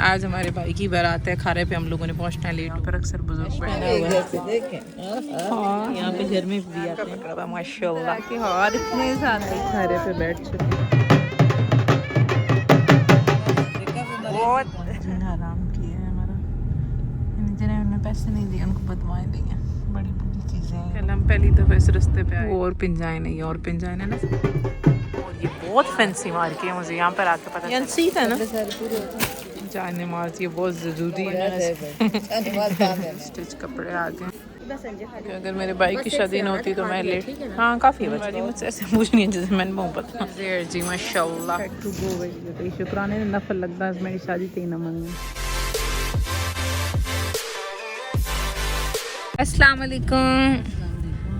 आज हमारे भाई की बारात है। खारे पे हम लोगों ने पहुंचना है लेट, पर अक्सर बुजुर्ग बैठे हुए हैं। हाँ, यहाँ पे घर में भी आते हैं माशाल्लाह के और इतने सारे खारे पे बैठ चुके हैं। बहुत आराम किया है हमारा, जिन्हें पैसे नहीं दिए उनको बदवाएं दी हैं। बड़ी बुरी चीज़ें हैं। कल हम पहली दफ़ा इस रास्ते पे आए और पिंजाए नहीं, और पिंजाए ना ये बहुत फैंसी मार्केट है। मुझे यहाँ पर आके पता चला था ना जान नमाज ये बहुत ज़रूरी है। स्टिच कपड़े आ गए। अगर मेरे भाई की शादी ना होती तो मैं लेट, हाँ काफ़ी बच्ची मुझसे ऐसे पूछ नहीं है जैसे मैंने मोहब्बत जी माशाल्लाह। शुक्राने नफल लगता है मेरी शादी थी ना मंगनी। अस्सलाम वालेकुम,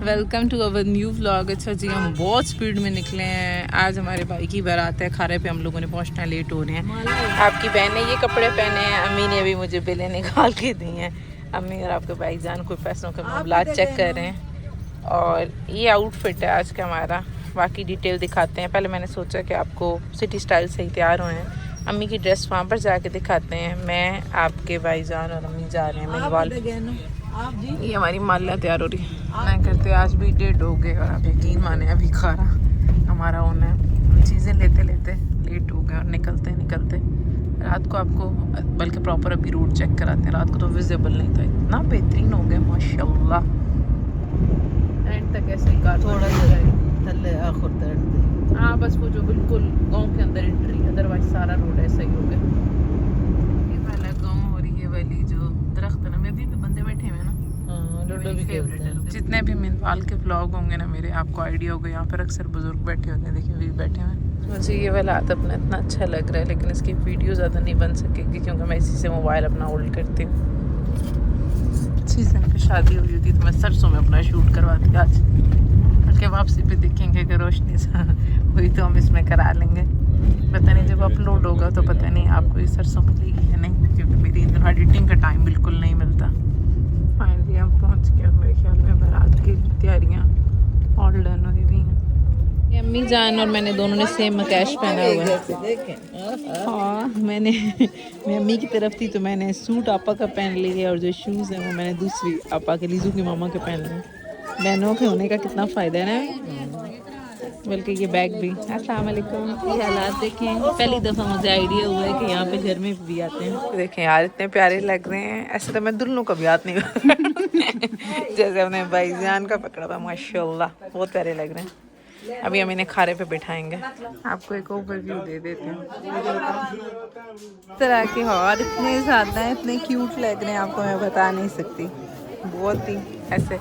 welcome to our new vlog. अच्छा जी, हम बहुत स्पीड में निकले हैं। आज हमारे भाई की बारात है। खारे पे हम लोगों ने पहुंचना है, लेट हो रहे हैं। आपकी बहन ने ये कपड़े पहने हैं, अम्मी ने अभी मुझे बिलें निकाल के दी हैं। अम्मी और आपके भाईजान कोई पैसों के मामला चेक कर रहे हैं। और ये आउटफिट है आज का हमारा। बाकी डिटेल दिखाते हैं। पहले मैंने सोचा कि आपको सिटी स्टाइल से ही तैयार हुए हैं। अम्मी की ड्रेस वहाँ पर जाके दिखाते हैं। मैं, आपके भाईजान और अम्मी जा रहे हैं मेहवाल। ये हमारी माला तैयार हो रही है। मैं करते आज भी 1:30 हो गए और आप यकीन माने अभी खारा हमारा होना है। चीज़ें लेते लेते लेट हो गए और निकलते रात को आपको, बल्कि प्रॉपर अभी रूट चेक कराते हैं। रात को तो विजिबल नहीं था, इतना बेहतरीन हो गया माशाल्लाह। एंड तक ऐसे ही कार थोड़ा हाँ बस वो जो बिल्कुल गाँव के अंदर एंट्री, अदरवाइज सारा रोड ऐसा ही हो गया। ये वाला गाँव और ये वाली जो दरख्त है ना, में भी बंदे बैठे हुए हैं ना, जितने भी मिनवाल के व्लॉग होंगे ना मेरे, आपको आइडिया होगा यहाँ पर अक्सर बुजुर्ग बैठे होते हैं। देखिए अभी बैठे हुए हैं। मुझे ये वाला अपना इतना अच्छा लग रहा है, लेकिन इसकी वीडियो ज़्यादा नहीं बन सकेगी क्योंकि मैं इसी से मोबाइल अपना होल्ड करती हूँ। अच्छी दिन पे शादी हुई होती तो मैं सरसों में अपना शूट करवाती आज, बल्कि वापसी पे देखेंगे कि रोशनी हुई तो हम इसमें करा लेंगे। पता नहीं जब अपलोड होगा तो पता नहीं आपको ये सरसों मिलेगी या नहीं, क्योंकि मेरी एडिटिंग का टाइम बिल्कुल नहीं मिलता। फाइनली हम पहुंच गए। मेरे ख्याल में बारात की तैयारियां ऑल डन हुई हुई हैं। अम्मी जान और मैंने दोनों ने सेम मकैश पहना हुआ है। हाँ मैं अम्मी की तरफ थी तो मैंने सूट आपा का पहन लिया, और जो शूज़ हैं वो मैंने दूसरी आपा के लीजू की मामा के पहन लिए। बहनों के होने का कितना फ़ायदा है ना, बल्कि ये बैग भी। अस्सलाम वालेकुम, ये हालात देखें। पहली दफ़ा मुझे आइडिया हुआ है कि यहाँ पे घर में भी आते हैं। देखें यार इतने प्यारे लग रहे हैं। ऐसे तो मैं दुल्हनों का भी हाथ नहीं जैसे अपने भाईजान का पकड़ा हुआ माशाल्लाह, बहुत प्यारे लग रहे हैं। अभी हम इन्हें खारे पे बिठाएंगे। आपको एक ओवरव्यू दे देते हैं तरह के। और इतने ज़्यादा इतने क्यूट लग रहे हैं, आपको मैं बता नहीं सकती। बहुत ही ऐसे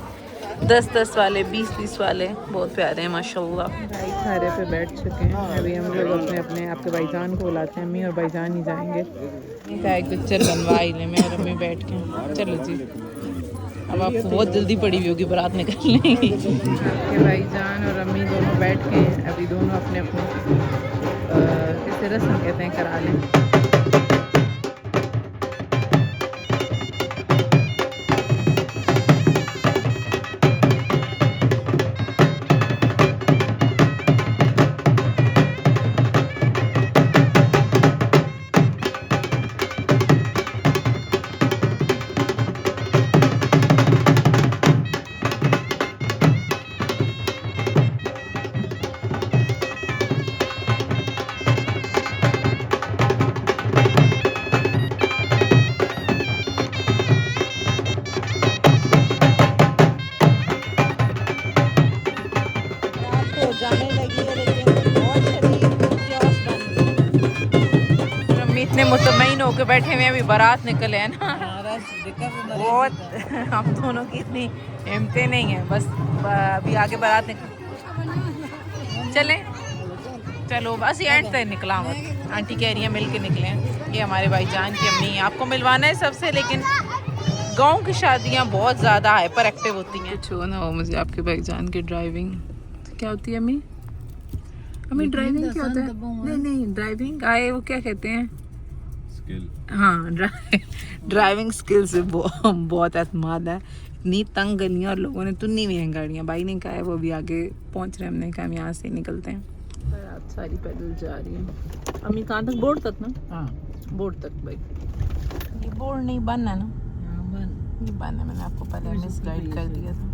10-10 वाले, 20-20 वाले बहुत प्यारे हैं माशाल्लाह। भाई खारे पे बैठ चुके हैं। अभी हम लोग अपने आपके भाईजान को बुलाते हैं। अम्मी और भाईजान ही जाएंगे। एक पिक्चर बनवा ही लें मैं और अम्मी बैठ के। चलो जी, अब आपको बहुत जल्दी पड़ी हुई होगी बारात निकलने की। आपके भाईजान और अम्मी दोनों बैठ के अभी दोनों अपने किसे रस्म कहते हैं करा लें। इतने मुतमईन होकर बैठे हुए अभी बारात निकले है ना, बहुत हम दोनों की इतनी हिम्मतें नहीं है। बस अभी आगे बारात निकल चले, चलो बस ये एंड तक निकला मत। आंटी कह रही है मिल के निकले। ये हमारे भाईजान की अम्मी, आपको मिलवाना है सबसे, लेकिन गांव की शादियां बहुत ज़्यादा हाइपर एक्टिव होती हैं। कुछ हो ना हो, मुझे आपके भाईजान की ड्राइविंग क्या होती है अम्मी? अम्मी ड्राइविंग क्या होता है? नहीं ड्राइविंग आए वो क्या कहते हैं? हाँ ड्राइविंग स्किल से बहुत एतमाद है। इतनी तंग गलियाँ और लोगों ने तुन्नी हुई हैं गाड़ियाँ। भाई ने कहा है वो भी आगे पहुँच रहे हैं, हमने कहा हम यहाँ से निकलते हैं। बारात सारी पैदल जा रही है। अम्मी कहाँ तक? बोर्ड तक ना? हाँ बोर्ड तक भाई। ये बोर्ड नहीं बनना ना, ये बनना, मैंने आपको पहले मिस गाइड कर दिया था।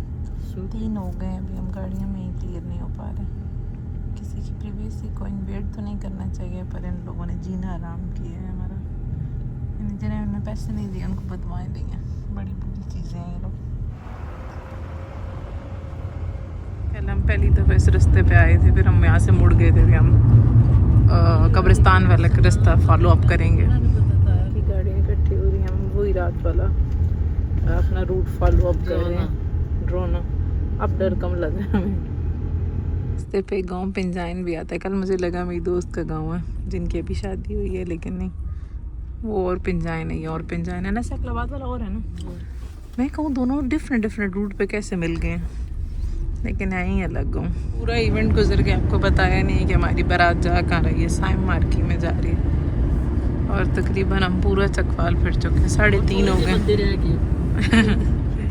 3 हो गए अभी हम गाड़ियों में ही क्लियर नहीं हो पा रहे। किसी की प्रिवेसी को इन्वेट तो नहीं करना चाहिए, पर इन लोगों ने जीना आराम किया है हमारा। जिन्हें उन्होंने पैसे नहीं दिए उनको बदवाएं दी हैं। बड़ी बुरी चीज़ें हैं ये लोग। पहले हम पहली दफ़ा इस रास्ते पे आए थे, फिर हम यहाँ से मुड़ गए थे। फिर हम कब्रिस्तान वाला रास्ता फॉलो अप करेंगे। गाड़ियाँ इकट्ठी हो रही हैं, हम वही रात वाला अपना रूट फॉलो अप कर रहे हैं। ड्रोन अब डर कम लग रहा है हमें। रास्ते पे गांव पिंजाइन भी आता है। कल मुझे लगा मेरी दोस्त का गांव है जिनकी अभी शादी हुई है, लेकिन नहीं, वो और पिंजाइन है, ये और पिंजाइन है ना। सैकलाबाद वाला और है ना। मैं कहूँ दोनों डिफरेंट रूट पे कैसे मिल गए हैं, लेकिन यहीं अलग हूँ। पूरा इवेंट गुजर के आपको बताया नहीं कि हमारी बारात जा कहाँ रही है। साइम मार्की में जा रही है और तकरीबन हम पूरा चकवाल फिर चुके हैं। 3:30 हो गए।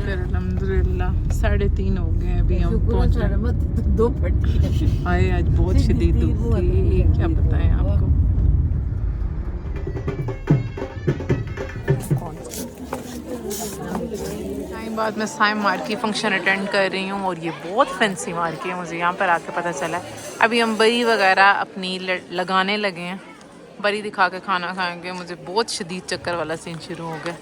फिर अल्हम्दुलिल्लाह 3:30 हो गए अभी हम पहुँच रहे। आए आज बहुत शदीद धूप थी, क्या बताएं आपको। टाइम बाद मैं साइम मार्की फंक्शन अटेंड कर रही हूँ और ये बहुत फैंसी मार्की है, मुझे यहाँ पर आके पता चला। अभी हम बरी वगैरह अपनी लगाने लगे हैं। बरी दिखा के खाना खाएंगे। मुझे बहुत शदीद चक्कर वाला सीन शुरू हो गया।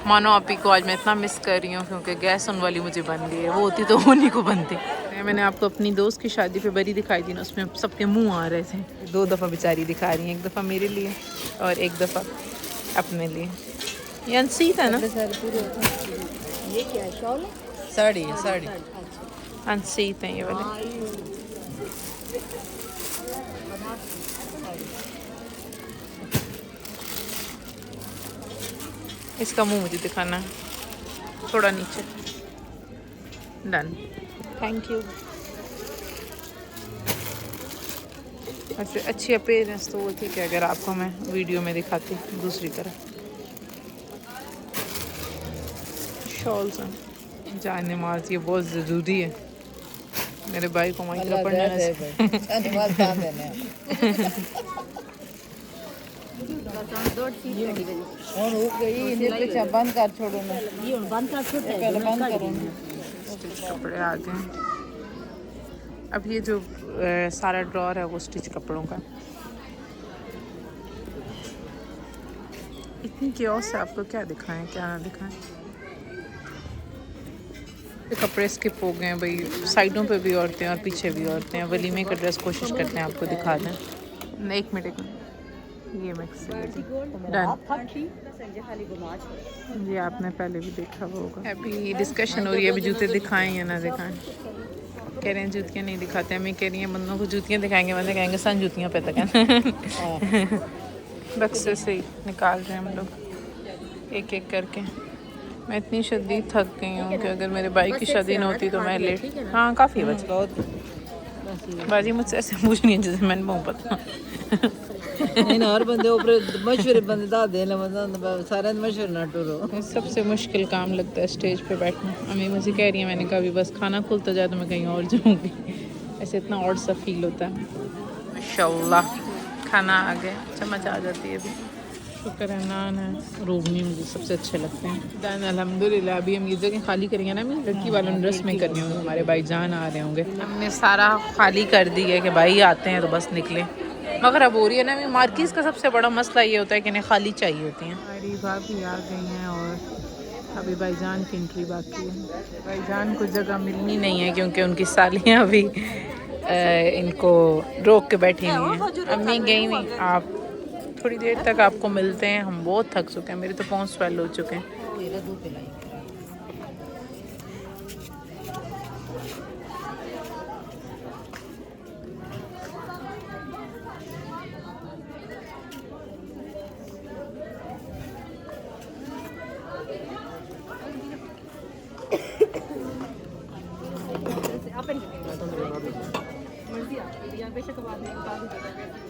मानो आपी को आज मैं इतना मिस कर रही हूँ क्योंकि गैस उन वाली मुझे बन गई है। वो होती तो उन्हीं को बनती। मैंने आपको अपनी दोस्त की शादी पे बरी दिखाई थी ना, उसमें सबके मुंह आ रहे थे। 2 दफ़ा बेचारी दिखा रही हैं, 1 दफ़ा मेरे लिए और 1 दफ़ा अपने लिए। ये अनसीत है ना, ये क्या है, शॉल है? साड़ी है, साड़ी अनसीत है ये वाले। इसका मुंह मुझे दिखाना है, थोड़ा नीचे। Done, thank you. अच्छा, अच्छी अपीयरेंस तो वो थी कि अगर आपको मैं वीडियो में दिखाती दूसरी तरफ। शॉल्स हैं, जान नमाज ये बहुत ज़रूरी है। मेरे भाई को माइक्रो पढ़ने बंद कर छोड़ो ना, बंद कर छोड़ो, पहले बंद करो। स्टिच कपड़े आ गए। अब ये जो सारा ड्रॉर है वो स्टिच कपड़ों का। इतनी क्योस है, आपको क्या दिखाएं क्या ना दिखाएं। ये कपड़े स्किप हो गए हैं भाई। साइडों पे भी औरतें और पीछे भी औरतें हैं। वलीमे का ड्रेस कोशिश करते हैं आपको दिखा दें। 1 मिनट ये मिक्स डन। ये आपने पहले भी देखा होगा। अभी डिस्कशन हो रही है, अभी जूते दिखाएं या ना दिखाएं। कह रहे हैं जूतियाँ नहीं दिखाते, हमें कह रही हैं बंदों को जूतियाँ दिखाएंगे, बंदे कहेंगे सन जूतियाँ पे तक। बक्से से ही निकाल रहे हैं हम लोग एक एक करके। मैं इतनी शदीद थक गई हूँ कि अगर मेरे भाई की शादी ना होती तो मैं लेट। हाँ काफ़ी बच बाजी मुझसे ऐसे पूछ नहीं है जैसे मैंने मुँह पता। नहीं ना, हर बंदे ऊपर मशहूर बंदे दा दे ले, मतलब सारे मशहूर ना टूरो। सबसे मुश्किल काम लगता है स्टेज पे बैठना। अम्मी मुझे कह रही है, मैंने कहा अभी बस खाना खुलता जाए तो मैं कहीं और जाऊँगी। ऐसे इतना और सा फील होता है। माशाल्लाह खाना आ गया, चम्मच आ जाती है अभी। शुक्र है, नान है, रोगनी मुझे सबसे अच्छे लगते हैं। दान अल्हम्दुलिल्लाह। अभी हम ये जगह खाली करेंगे ना, मैं लड़की वालों ने रस्में करनी होंगी, हमारे भाईजान आ रहे होंगे। हमने सारा खाली कर दी है कि भाई आते हैं तो बस निकले। मगर अब हो रही है ना, मार्किस का सबसे बड़ा मसला ये होता है कि इन्हें खाली चाहिए होती हैं। हमारी भाभी आ गई हैं और अभी भाईजान की एंट्री बाकी है। भाईजान को जगह मिलनी नहीं है क्योंकि उनकी सालियाँ अभी इनको रोक के बैठी हुई हैं। अम्मी गई हुई, आप थोड़ी देर तक आपको मिलते हैं। हम बहुत थक चुके हैं, मेरे तो पाँव स्वेल हो चुके हैं।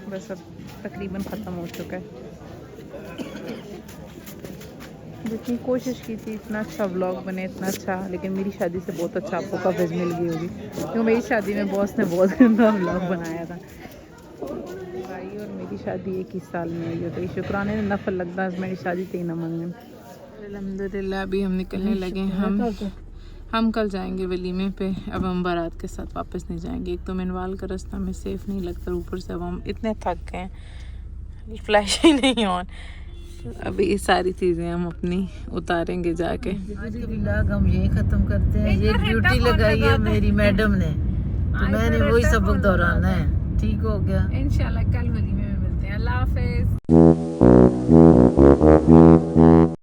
बस अब तकरीबन ख़त्म हो चुका है। जितनी कोशिश की थी इतना अच्छा व्लॉग बने, इतना अच्छा, लेकिन मेरी शादी से बहुत अच्छा आपको कवरेज मिल गई होगी क्योंकि मेरी शादी में बॉस ने बहुत गंदा व्लॉग बनाया था। भाई और मेरी शादी एक ही साल में हुई है, तो ये शुक्राने ने नफल लगता है मेरी शादी थे ना मंगन। अल्हम्दुलिल्लाह अभी हम निकलने लगे हैं। हम कल जाएंगे वलीमे पे। अब हम बारात के साथ वापस नहीं जाएंगे। एक तो मनवाल का रास्ता में सेफ़ नहीं लगता, ऊपर से अब हम इतने थक गए हैं, फ्लैश ही नहीं ऑन। अभी ये सारी चीज़ें हम अपनी उतारेंगे जाके। आज का व्लॉग हम यही ख़त्म करते हैं। ये ड्यूटी लगाई है मेरी मैडम ने, तो मैंने वही सबक दोहराना है। ठीक हो गया। इंशाल्लाह कल वलीमे में मिलते हैं। अल्लाह हाफिज़।